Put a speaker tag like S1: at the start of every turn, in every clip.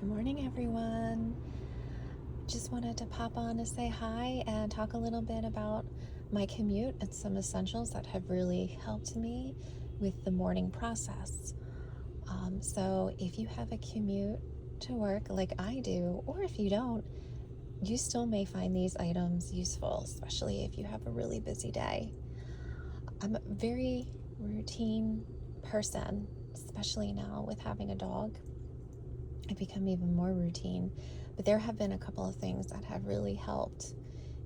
S1: Good morning, everyone. Just wanted to pop on to say hi and talk a little bit about my commute and some essentials that have really helped me with the morning process. So if you have a commute to work like I do, or if you don't, you still may find these items useful, especially if you have a really busy day. I'm a very routine person, especially now with having a dog. I've become even more routine, but there have been a couple of things that have really helped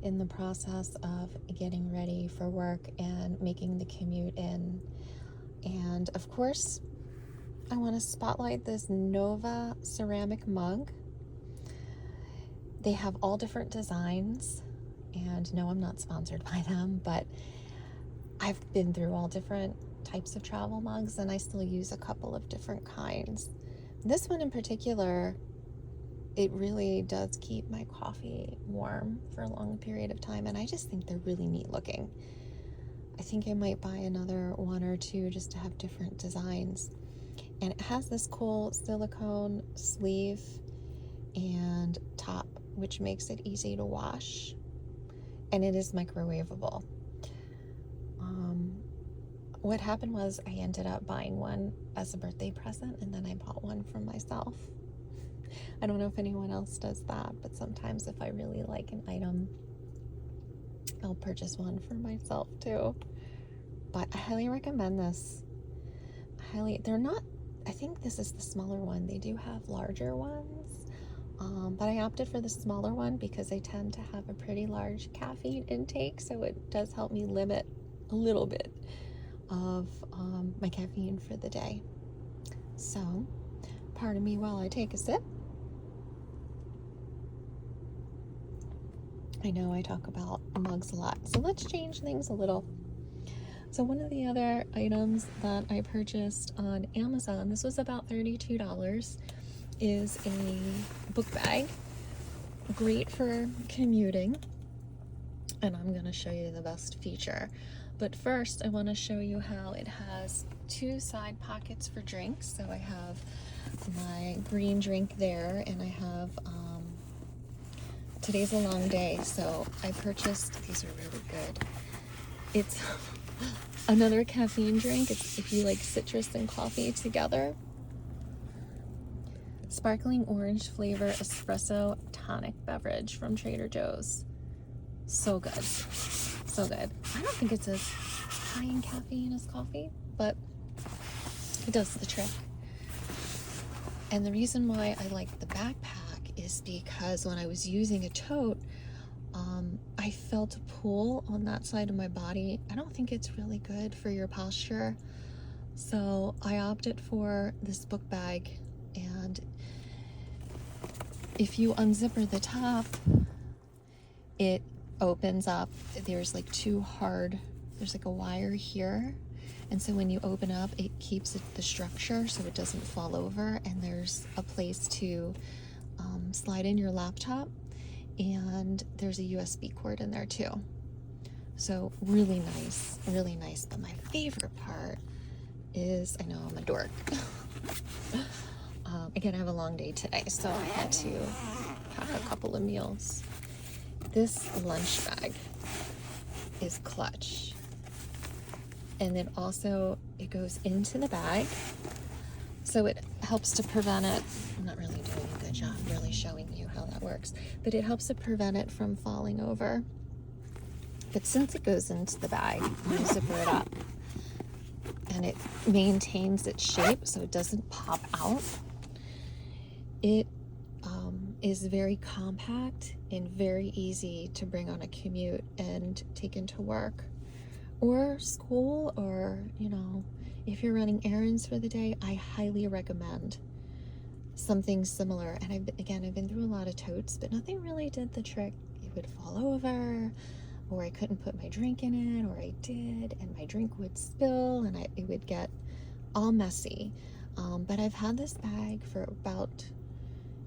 S1: in the process of getting ready for work and making the commute in. And of course, I want to spotlight this Nova ceramic mug. They have all different designs, and no, I'm not sponsored by them, but I've been through all different types of travel mugs, and I still use a couple of different kinds. This one in particular, it really does keep my coffee warm for a long period of time, and I just think they're really neat looking. I think I might buy another one or two just to have different designs. And it has this cool silicone sleeve and top, which makes it easy to wash, and it is microwavable. What happened was I ended up buying one as a birthday present, and then I bought one for myself. I don't know if anyone else does that, but sometimes if I really like an item, I'll purchase one for myself too. But I highly recommend this. I think this is the smaller one. They do have larger ones, but I opted for the smaller one because I tend to have a pretty large caffeine intake, so it does help me limit a little bit of my caffeine for the day. So, pardon me while I take a sip. I know I talk about mugs a lot, so let's change things a little. So one of the other items that I purchased on Amazon, this was about $32, is a book bag. Great for commuting, and I'm going to show you the best feature. But first, I want to show you how it has two side pockets for drinks. So I have my green drink there, and I have, today's a long day, so I purchased, these are really good. It's another caffeine drink. It's if you like citrus and coffee together. Sparkling orange flavor espresso tonic beverage from Trader Joe's. So good. So good. I don't think it's as high in caffeine as coffee, but it does the trick. And the reason why I like the backpack is because when I was using a tote, I felt a pull on that side of my body. I don't think it's really good for your posture, so I opted for this book bag. And if you unzipper the top, it opens up. There's like there's like a wire here, and so when you open up, it keeps the structure so it doesn't fall over, and there's a place to slide in your laptop, and there's a USB cord in there too. So really nice, really nice. But my favorite part is, I know I'm a dork. Again, I have a long day today, so I had to pack a couple of meals. This lunch bag is clutch, and then also it goes into the bag, so it helps to prevent it. I'm not really doing a good job really showing you how that works, but it helps to prevent it from falling over. But since it goes into the bag, you zipper it up, and it maintains its shape so it doesn't pop out. It is very compact and very easy to bring on a commute and take into work or school, or if you're running errands for the day. I highly recommend something similar. And I've been through a lot of totes, but nothing really did the trick. It would fall over, or I couldn't put my drink in it, or I did and my drink would spill, and it would get all messy. But I've had this bag for about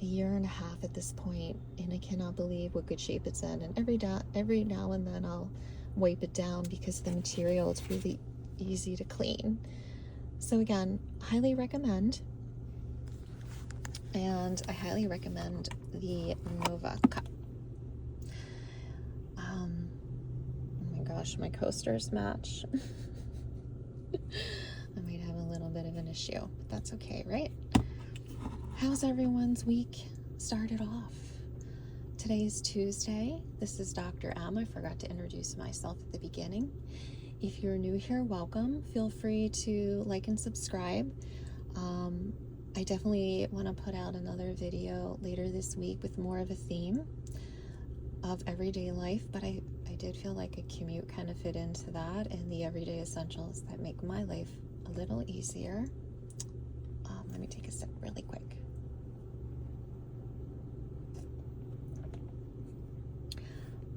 S1: a year and a half at this point, and I cannot believe what good shape it's in. And every now and then I'll wipe it down because the material is really easy to clean. So again, highly recommend. and I highly recommend the Nova cup. Oh my gosh, my coasters match. I might have a little bit of an issue, but that's okay, right? How's everyone's week started off? Today's Tuesday. This is Dr. M. I forgot to introduce myself at the beginning. If you're new here, welcome. Feel free to like and subscribe. I definitely want to put out another video later this week with more of a theme of everyday life, but I did feel like a commute kind of fit into that and the everyday essentials that make my life a little easier. Let me take a sip really quick.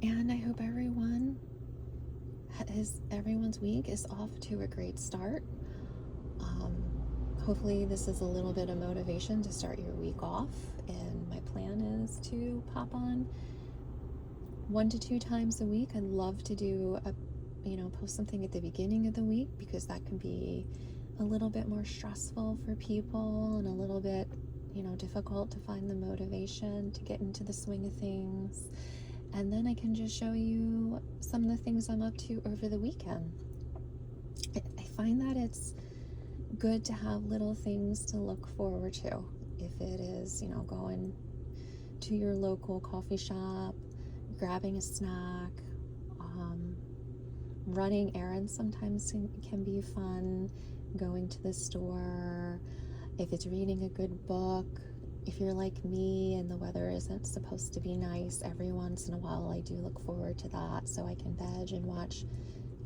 S1: And I hope everyone's week is off to a great start. Hopefully this is a little bit of motivation to start your week off, and my plan is to pop on 1 to 2 times a week. I'd love to do post something at the beginning of the week, because that can be a little bit more stressful for people and a little bit difficult to find the motivation to get into the swing of things. And then I can just show you some of the things I'm up to over the weekend. I find that it's good to have little things to look forward to. If it is, going to your local coffee shop, grabbing a snack, running errands sometimes can be fun, going to the store, if it's reading a good book. If you're like me and the weather isn't supposed to be nice, every once in a while I do look forward to that, so I can veg and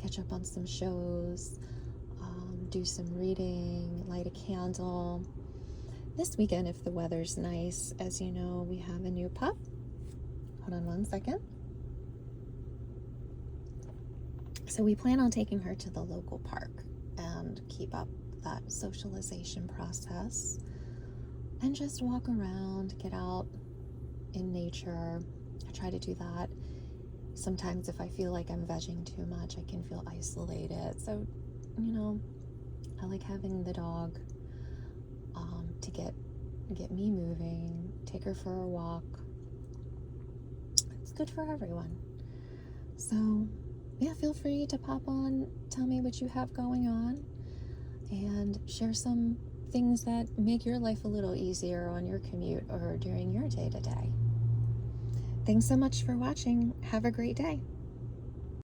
S1: catch up on some shows, do some reading, light a candle. This weekend, if the weather's nice, as you know, we have a new pup. Hold on one second. So we plan on taking her to the local park and keep up that socialization process and just walk around, get out in nature. I try to do that. Sometimes if I feel like I'm vegging too much, I can feel isolated. So, I like having the dog to get me moving, take her for a walk. It's good for everyone. So, yeah, feel free to pop on, tell me what you have going on, and share some things that make your life a little easier on your commute or during your day-to-day. Thanks so much for watching. Have a great day.